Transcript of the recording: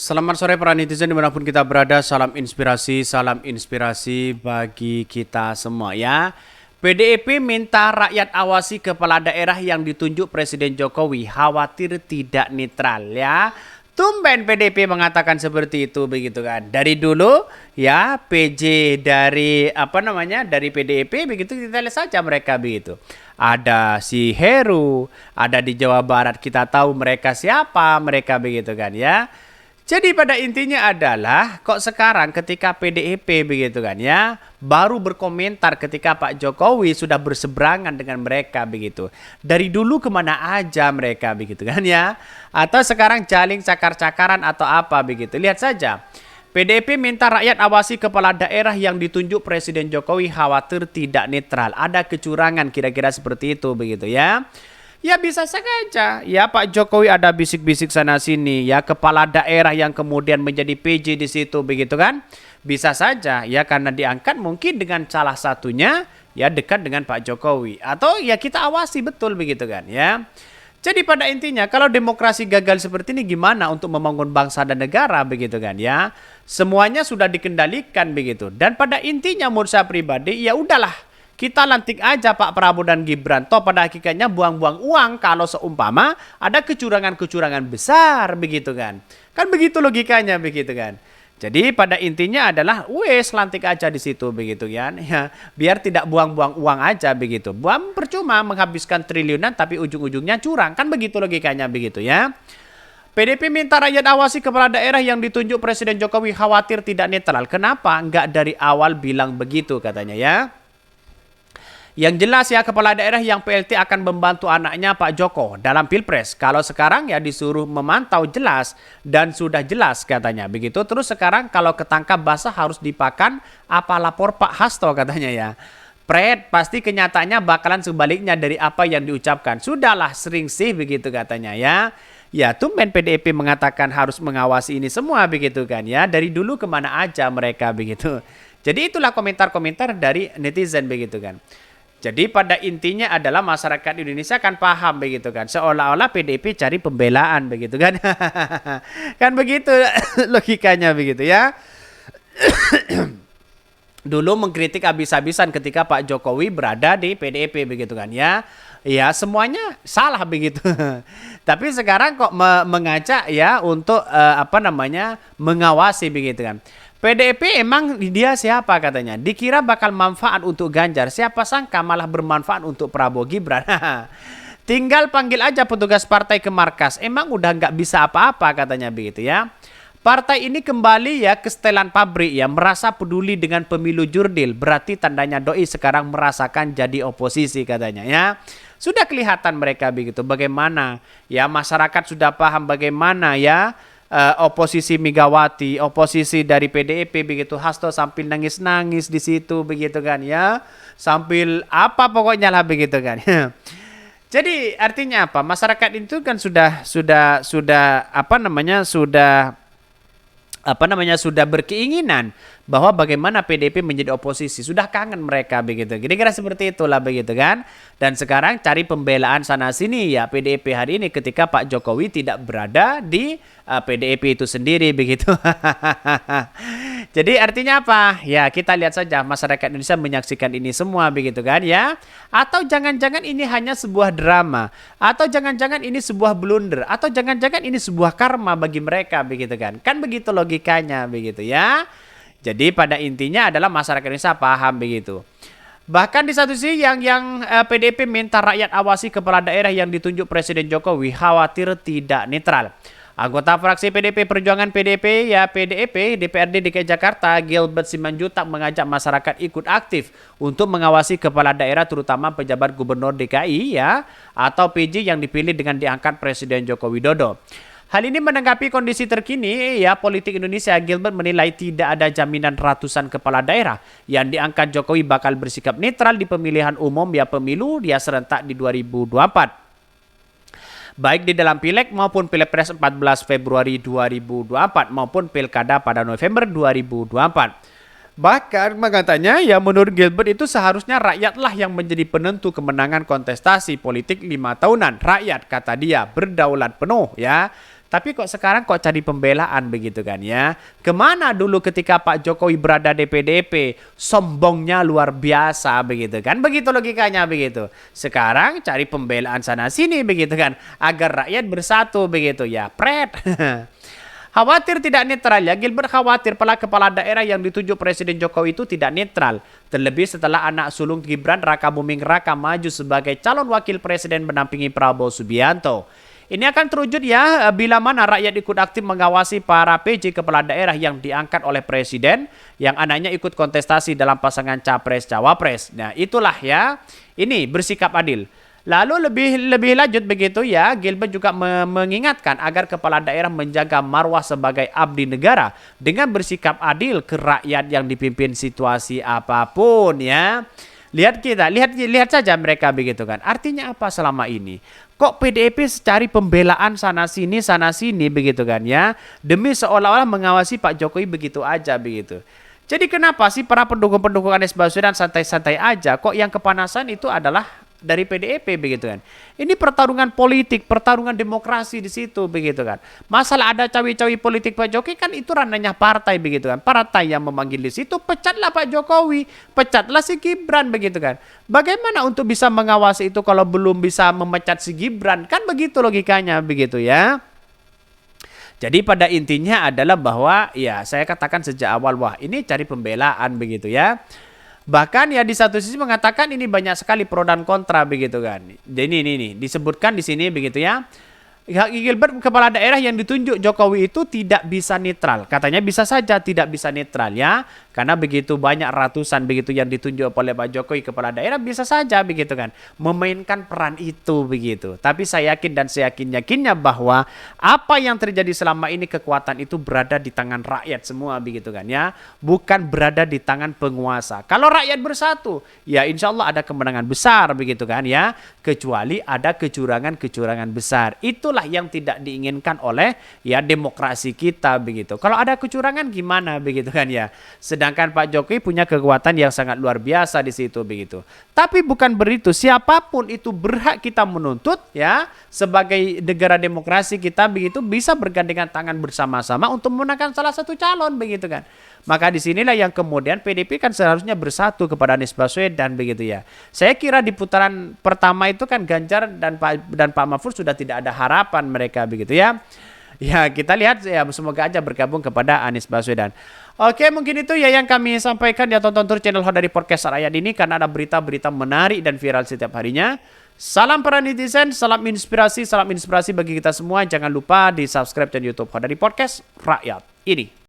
Selamat sore para netizen dimanapun kita berada, salam inspirasi bagi kita semua ya. PDIP minta rakyat awasi kepala daerah yang ditunjuk Presiden Jokowi, khawatir tidak netral ya. Tumben PDIP mengatakan seperti itu begitu kan. Dari dulu ya PJ dari dari PDIP begitu kita lihat saja mereka begitu. Ada si Heru, ada di Jawa Barat kita tahu mereka siapa mereka begitu kan ya. Jadi pada intinya adalah kok sekarang ketika PDIP begitu kan ya baru berkomentar ketika Pak Jokowi sudah berseberangan dengan mereka begitu. Dari dulu kemana aja mereka begitu kan ya. Atau sekarang jaling cakar-cakaran atau apa begitu. Lihat saja. PDIP minta rakyat awasi kepala daerah yang ditunjuk Presiden Jokowi khawatir tidak netral. Ada kecurangan kira-kira seperti itu begitu ya. Ya bisa saja ya Pak Jokowi ada bisik-bisik sana sini ya kepala daerah yang kemudian menjadi PJ di situ begitu kan. Bisa saja ya karena diangkat mungkin dengan salah satunya ya dekat dengan Pak Jokowi atau ya kita awasi betul begitu kan ya. Jadi pada intinya kalau demokrasi gagal seperti ini gimana untuk membangun bangsa dan negara begitu kan ya. Semuanya sudah dikendalikan begitu dan pada intinya menurut saya pribadi ya udahlah kita lantik aja Pak Prabowo dan Gibran. Toh pada hakikatnya buang-buang uang kalau seumpama ada kecurangan-kecurangan besar begitu kan. Kan begitu logikanya begitu kan. Jadi pada intinya adalah wes lantik aja di situ begitu kan. Ya, biar tidak buang-buang uang aja begitu. Buang percuma menghabiskan triliunan tapi ujung-ujungnya curang. Kan begitu logikanya begitu ya. PDIP minta rakyat awasi kepala daerah yang ditunjuk Presiden Jokowi khawatir tidak netral. Kenapa? Enggak dari awal bilang begitu katanya ya. Yang jelas ya kepala daerah yang PLT akan membantu anaknya Pak Joko dalam Pilpres. Kalau sekarang ya disuruh memantau jelas dan sudah jelas katanya. Begitu terus sekarang kalau ketangkap basah harus dipakan apa lapor Pak Hasto katanya ya. Pret pasti kenyataannya bakalan sebaliknya dari apa yang diucapkan. Sudahlah sering sih begitu katanya ya. Ya tumben PDIP mengatakan harus mengawasi ini semua begitu kan ya. Dari dulu kemana aja mereka begitu. Jadi itulah komentar-komentar dari netizen begitu kan. Jadi pada intinya adalah masyarakat Indonesia kan paham begitu kan. Seolah-olah PDIP cari pembelaan begitu kan. Kan begitu logikanya begitu ya. Dulu mengkritik habis-habisan ketika Pak Jokowi berada di PDIP begitu kan ya. Ya semuanya salah begitu. Tapi sekarang kok mengajak ya untuk mengawasi begitu kan. PDIP emang dia siapa katanya? Dikira bakal manfaat untuk Ganjar. Siapa sangka malah bermanfaat untuk Prabowo Gibran. Tinggal panggil aja petugas partai ke markas. Emang udah nggak bisa apa-apa katanya begitu ya. Partai ini kembali ya ke setelan pabrik ya. Merasa peduli dengan pemilu jurdil. Berarti tandanya doi sekarang merasakan jadi oposisi katanya ya. Sudah kelihatan mereka begitu. Bagaimana ya masyarakat sudah paham bagaimana ya. Oposisi Megawati, oposisi dari PDIP begitu Hasto sambil nangis-nangis di situ begitu kan ya. Sambil apa pokoknya lah begitu kan. Jadi artinya apa? Masyarakat itu kan sudah sudah berkeinginan bahwa bagaimana PDIP menjadi oposisi. Sudah kangen mereka begitu. Kira-kira seperti itulah begitu kan. Dan sekarang cari pembelaan sana sini ya PDIP hari ini ketika Pak Jokowi tidak berada di PDIP itu sendiri begitu. Jadi artinya apa? Ya kita lihat saja masyarakat Indonesia menyaksikan ini semua begitu kan ya. Atau jangan-jangan ini hanya sebuah drama. Atau jangan-jangan ini sebuah blunder. Atau jangan-jangan ini sebuah karma bagi mereka begitu kan. Kan begitu logikanya begitu ya. Jadi pada intinya adalah masyarakat Indonesia paham begitu. Bahkan di satu sisi yang PDIP minta rakyat awasi kepala daerah yang ditunjuk Presiden Jokowi khawatir tidak netral. Anggota fraksi PDIP Perjuangan PDIP ya PDIP DPRD DKI Jakarta Gilbert Simanjuntak mengajak masyarakat ikut aktif untuk mengawasi kepala daerah terutama pejabat gubernur DKI ya atau PJ yang dipilih dengan diangkat Presiden Joko Widodo. Hal ini menanggapi kondisi terkini ya politik Indonesia. Gilbert menilai tidak ada jaminan ratusan kepala daerah yang diangkat Jokowi bakal bersikap netral di pemilihan umum ya pemilu dia serentak di 2024. Baik di dalam Pileg maupun Pilpres 14 Februari 2024 maupun Pilkada pada November 2024. Bahkan katanya ya menurut Gilbert itu seharusnya rakyatlah yang menjadi penentu kemenangan kontestasi politik 5 tahunan. Rakyat kata dia berdaulat penuh ya. Tapi kok sekarang kok cari pembelaan begitu kan ya. Kemana dulu ketika Pak Jokowi berada di PDIP, sombongnya luar biasa begitu kan. Begitu logikanya begitu. Sekarang cari pembelaan sana sini begitu kan. Agar rakyat bersatu begitu ya. Pret. Khawatir tidak netral ya. Gilbert khawatir kepala daerah yang ditunjuk Presiden Jokowi itu tidak netral. Terlebih setelah anak sulung Gibran Raka Buming Raka maju sebagai calon wakil presiden mendampingi Prabowo Subianto. Ini akan terwujud ya bila mana rakyat ikut aktif mengawasi para PJ kepala daerah yang diangkat oleh presiden yang anaknya ikut kontestasi dalam pasangan capres-cawapres. Nah, itulah ya. Ini bersikap adil. Lalu lebih lanjut begitu ya, Gilbert juga mengingatkan agar kepala daerah menjaga marwah sebagai abdi negara dengan bersikap adil ke rakyat yang dipimpin situasi apapun ya. Lihat saja mereka begitu kan. Artinya apa selama ini? Kok PDIP cari pembelaan sana sini begitu kan ya. Demi seolah-olah mengawasi Pak Jokowi begitu aja begitu. Jadi kenapa sih para pendukung-pendukung Anies Baswedan santai-santai aja? Kok yang kepanasan itu adalah dari PDIP begitu kan. Ini pertarungan politik, pertarungan demokrasi di situ begitu kan. Masalah ada cawi-cawi politik Pak Jokowi kan itu ranahnya partai begitu kan. Partai yang memanggil di situ pecatlah Pak Jokowi, pecatlah si Gibran begitu kan. Bagaimana untuk bisa mengawasi itu kalau belum bisa memecat si Gibran? Kan begitu logikanya begitu ya. Jadi pada intinya adalah bahwa ya saya katakan sejak awal wah ini cari pembelaan begitu ya. Bahkan ya di satu sisi mengatakan ini banyak sekali pro dan kontra begitu kan. Jadi ini disebutkan di sini begitu ya. Gilbert kepala daerah yang ditunjuk Jokowi itu tidak bisa netral. Katanya bisa saja tidak bisa netral ya. Karena begitu banyak ratusan begitu yang ditunjuk oleh Pak Jokowi kepala daerah bisa saja begitu kan. Memainkan peran itu begitu. Tapi saya yakin dan saya yakinnya bahwa apa yang terjadi selama ini kekuatan itu berada di tangan rakyat semua begitu kan ya. Bukan berada di tangan penguasa. Kalau rakyat bersatu ya insya Allah ada kemenangan besar begitu kan ya. Kecuali ada kecurangan-kecurangan besar. Itulah yang tidak diinginkan oleh ya demokrasi kita begitu. Kalau ada kecurangan gimana begitu kan ya. Sedangkan Pak Jokowi punya kekuatan yang sangat luar biasa di situ begitu. Tapi bukan begitu, siapapun itu berhak kita menuntut ya sebagai negara demokrasi kita begitu bisa bergandengan tangan bersama-sama untuk memenangkan salah satu calon begitu kan. Maka disinilah yang kemudian PDIP kan seharusnya bersatu kepada Anies Baswedan begitu ya. Saya kira di putaran pertama itu kan Ganjar dan Pak Mahfud sudah tidak ada harapan mereka begitu ya. Ya kita lihat ya semoga aja bergabung kepada Anies Baswedan. Oke mungkin itu ya yang kami sampaikan ya tonton terus channel Hodari Podcast Rakyat ini karena ada berita-berita menarik dan viral setiap harinya. Salam para netizen, salam inspirasi bagi kita semua. Jangan lupa di subscribe channel YouTube Hodari Podcast Rakyat ini.